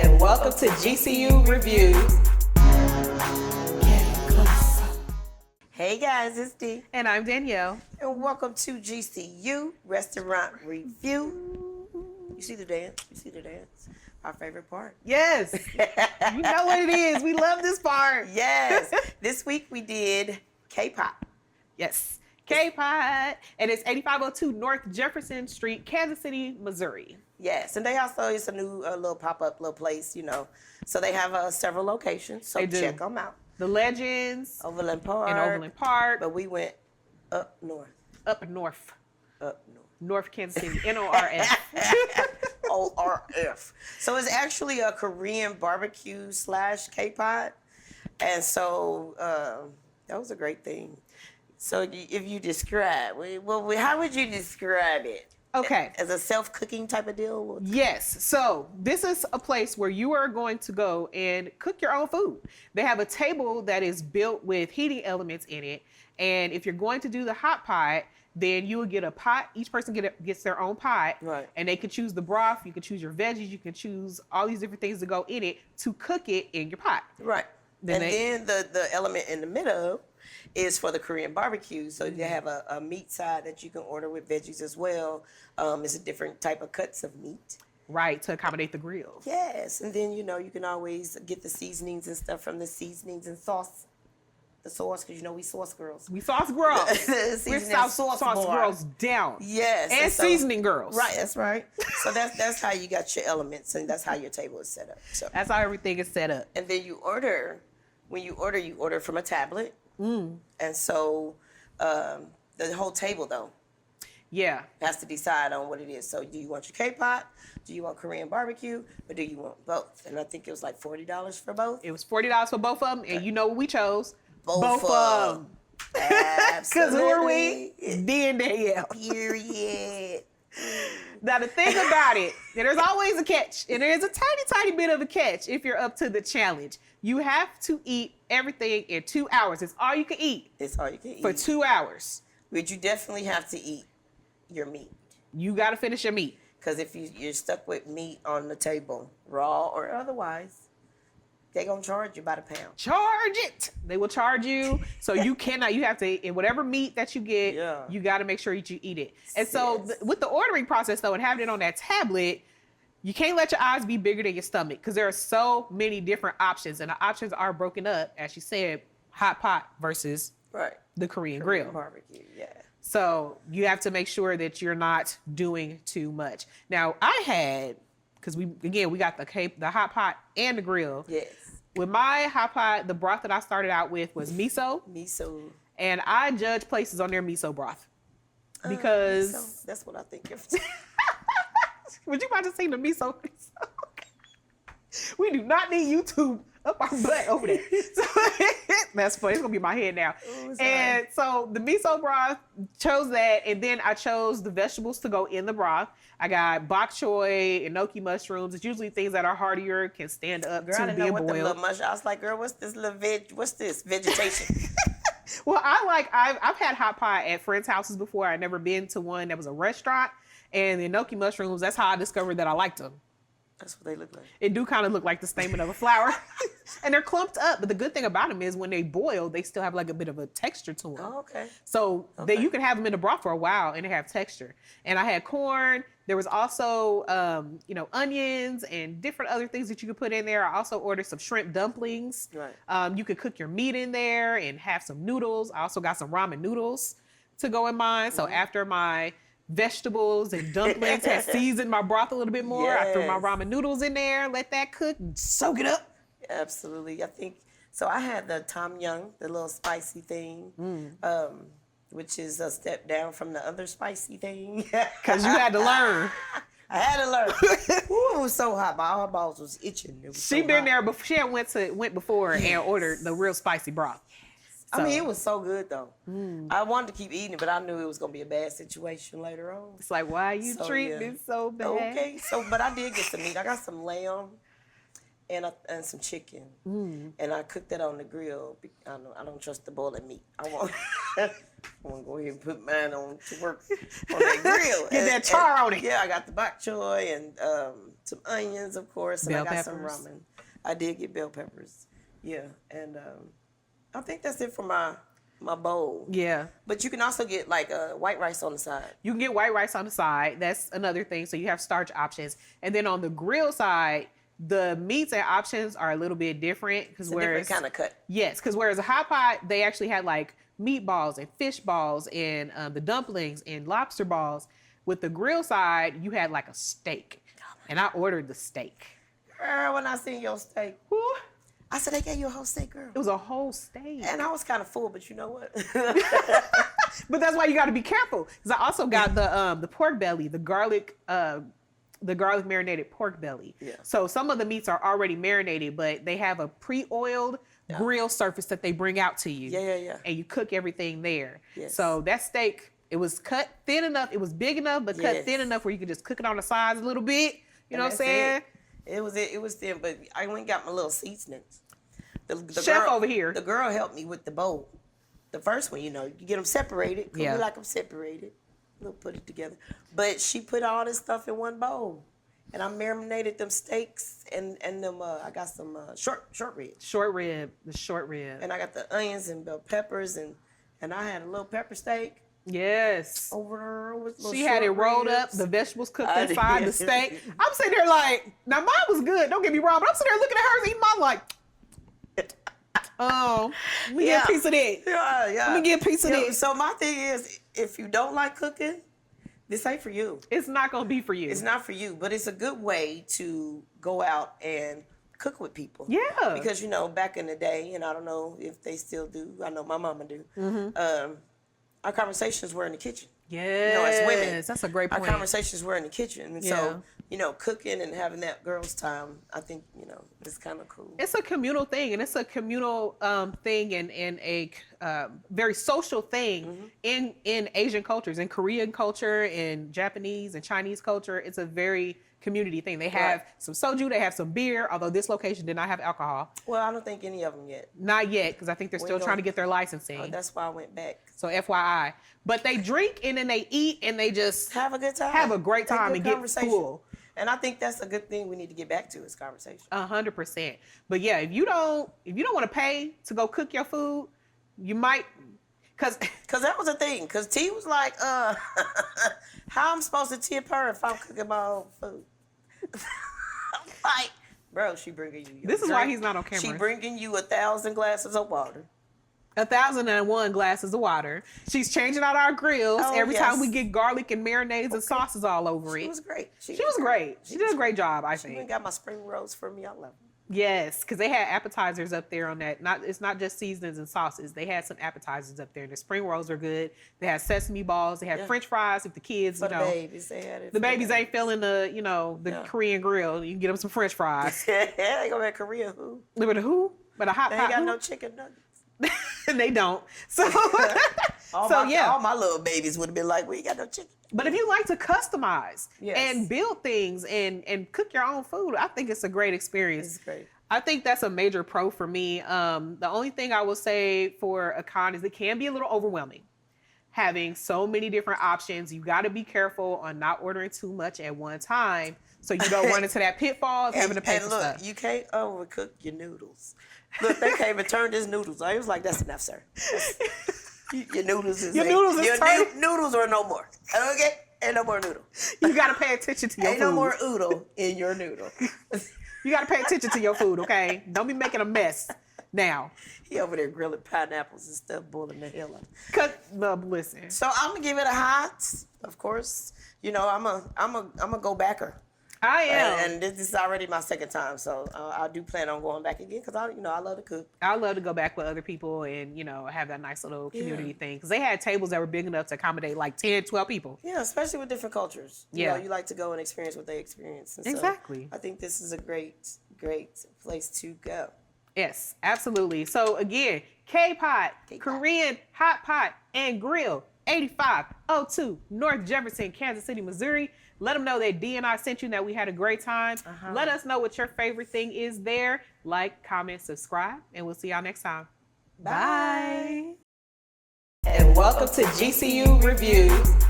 and welcome to GCU Reviews. Hey guys, it's Dee. And I'm Danielle. And welcome to GCU Restaurant Review. You see the dance? Our favorite part. Yes. You know what it is. We love this part. Yes. This week we did kPot. Yes. kPot. And it's 8502 North Jefferson Street, Kansas City, Missouri. Yes. And they also, it's a new little pop-up little place, you know. So they have several locations. So check them out. The Legends. Overland Park. And Overland Park. But we went up north. Up north. Up north. North Kansas City. NORF. ORF. So it's actually a Korean barbecue / kPot. And so that was a great thing. So if you describe, how would you describe it? Okay. As a self-cooking type of deal? Yes. So this is a place where you are going to go and cook your own food. They have a table that is built with heating elements in it. And if you're going to do the hot pot, then you will get a pot. Each person gets their own pot. Right. And they can choose the broth. You can choose your veggies. You can choose all these different things to go in it to cook it in your pot. Right. Then the element in the middle is for the Korean barbecue. So you have a meat side that you can order with veggies as well. It's a different type of cuts of meat. Right, to accommodate the grill. Yes, and then, you know, you can always get the seasonings and stuff from the seasonings and sauce. The sauce, because, you know, we sauce girls. We sauce girls. We're sauce girls down. Yes. And so, seasoning girls. Right, that's right. So that's how you got your elements, and that's how your table is set up. So that's how everything is set up. And then you order from a tablet. And so the whole table, though, has to decide on what it is. So do you want your kPot? Do you want Korean barbecue? Or do you want both? And I think it was like $40 for both. It was $40 for both of them. And you know what we chose? Both of them. Absolutely. Because who are we? Dee and Danielle. Period. Now, the thing about it, there's always a catch. And there's a tiny, tiny bit of a catch if you're up to the challenge. You have to eat everything in 2 hours. It's all you can eat. It's all you can eat. For 2 hours. But you definitely have to eat your meat. You got to finish your meat. Because if you're stuck with meat on the table, raw or otherwise, they're going to charge you by the pound. Charge it. They will charge you. So you have to, in whatever meat that you get, you got to make sure that you eat it. And so with the ordering process, though, and having it on that tablet, you can't let your eyes be bigger than your stomach because there are so many different options. And the options are broken up, as she said, hot pot versus the Korean grill. Barbecue, yeah. So you have to make sure that you're not doing too much. Now, I had, because we got the hot pot and the grill. Yes. With my hot pot, the broth that I started out with was miso. Miso. And I judge places on their miso broth. Because... miso. That's what I think of. Would you about to say the miso? We do not need YouTube up our butt over there. So, that's funny. It's going to be my head now. Ooh, and so the miso broth, chose that. And then I chose the vegetables to go in the broth. I got bok choy, enoki mushrooms. It's usually things that are hardier, can stand up to being boiled. I was like, girl, what's this vegetation? Well, I've had hot pot at friends' houses before. I'd never been to one that was a restaurant. And the enoki mushrooms, that's how I discovered that I liked them. That's what they look like. It do kind of look like the stamen of a flower. And they're clumped up. But the good thing about them is when they boil, they still have like a bit of a texture to them. Oh, okay. So you can have them in the broth for a while and they have texture. And I had corn. There was also, onions and different other things that you could put in there. I also ordered some shrimp dumplings. Right. You could cook your meat in there and have some noodles. I also got some ramen noodles to go in mine. So after my vegetables and dumplings had seasoned my broth a little bit more, I threw my ramen noodles in there, let that cook, and soak it up. Absolutely. I think, so I had the tom yum, the little spicy thing, which is a step down from the other spicy thing. Because you had to learn. I had to learn. Ooh, it was so hot. My eyeballs was itching. She been there before. She had went before and ordered the real spicy broth. So. I mean, it was so good, though. I wanted to keep eating it, but I knew it was going to be a bad situation later on. It's like, why are you treating it so bad? Okay, but I did get some meat. I got some lamb and some chicken. And I cooked that on the grill. I don't trust the boiled meat. I want to go ahead and put mine on to work on that grill. Get that char on it. Yeah, I got the bok choy and some onions, of course, and bell I got peppers. some ramen. I did get bell peppers. Yeah, and I think that's it for my bowl. Yeah. But you can also get like white rice on the side. You can get white rice on the side. That's another thing. So you have starch options. And then on the grill side, the meats and options are a little bit different. It's a different kind of cut. Yes, because whereas a hot pot, they actually had like meatballs and fish balls and the dumplings and lobster balls. With the grill side, you had like a steak. And I ordered the steak. Girl, when I seen your steak, Whew. I said, they gave you a whole steak, girl. It was a whole steak. And I was kind of full, but you know what? But that's why you got to be careful. Because I also got the pork belly, the garlic marinated pork belly. Yeah. So some of the meats are already marinated, but they have a pre-oiled grill surface that they bring out to you. Yeah. And you cook everything there. Yes. So that steak, it was cut thin enough. It was big enough, but cut thin enough where you could just cook it on the sides a little bit. You know what I'm saying? It was thin, but I went and got my little seasonings. The Chef girl, over here. The girl helped me with the bowl. The first one, you get them separated. We like them separated. We'll put it together. But she put all this stuff in one bowl. And I marinated them steaks and them, I got some short ribs. The short rib. And I got the onions and bell peppers and I had a little pepper steak. Yes. Over there with little She had it rolled up, the vegetables cooked inside the steak. I'm sitting there like, now mine was good, don't get me wrong, but I'm sitting there looking at hers eating mine like, oh, let me get a piece of that. Yeah. Let me get a piece of that. So my thing is, if you don't like cooking, this ain't for you. It's not going to be for you. It's not for you, but it's a good way to go out and cook with people. Yeah. Because, back in the day, and I don't know if they still do, I know my mama do, our conversations were in the kitchen. Yes. As women. That's a great point. Our conversations were in the kitchen. And so, cooking and having that girls' time, I think, it's kind of cool. It's a communal thing, and it's a communal thing and a very social thing in Asian cultures, in Korean culture, in Japanese and Chinese culture. It's a very community thing. They have some soju, they have some beer, although this location did not have alcohol. Well, I don't think any of them yet. Not yet, because I think they're still trying to get their licensing. Oh, that's why I went back. So FYI. But they drink and then they eat and they just have a good time. Have a great time and get full. And I think that's a good thing we need to get back to is conversation. 100%. But yeah, if you don't want to pay to go cook your food, you might, cause that was a thing. Cause T was like, how I'm supposed to tip her if I'm cooking my own food? I'm like, bro, she bringing you. This is why he's not on camera. She bringing you 1,000 glasses of water. 1,001 glasses of water. She's changing out our grills every time we get garlic and marinades and sauces all over it. She was great. She was great. She did a great job, I think. She got my spring rolls for me. I love them. Yes, because they had appetizers up there on that. It's not just seasonings and sauces. They had some appetizers up there. The spring rolls are good. They had sesame balls. They had French fries if the kids, for the babies, they had it. The babies ain't feeling the Korean grill. You can get them some French fries. They go back Korean who? But who? But a hot pot. They ain't got no chicken nuggets. They don't. So, all my little babies would have been like, we ain't got no chicken. But if you like to customize and build things and cook your own food, I think it's a great experience. It's great. I think that's a major pro for me. The only thing I will say for a con is it can be a little overwhelming. Having so many different options, you got to be careful on not ordering too much at one time, so you don't run into that pitfall of having to pay for stuff. You can't overcook your noodles. Look, they came and turned his noodles. I was like, that's enough, sir. Your noodles is noodles are no more. Okay? Ain't no more noodle. You got to pay attention to your food. Ain't no more oodle in your noodle. You got to pay attention to your food, okay? Don't be making a mess now. He over there grilling pineapples and stuff, boiling the hell up. Listen. So I'm gonna give it a hot, of course. I'm a go backer. I am. And this is already my second time, so I do plan on going back again because I love to cook. I love to go back with other people and, have that nice little community thing. Because they had tables that were big enough to accommodate like 10, 12 people. Yeah, especially with different cultures. You like to go and experience what they experience. And exactly. So I think this is a great, great place to go. Yes, absolutely. So again, kPot, Korean hot pot and grill, 8502 North Jefferson, Kansas City, Missouri. Let them know that Dee and I sent you and that we had a great time. Let us know what your favorite thing is there. Like, comment, subscribe, and we'll see y'all next time. Bye. And welcome to GCU Reviews.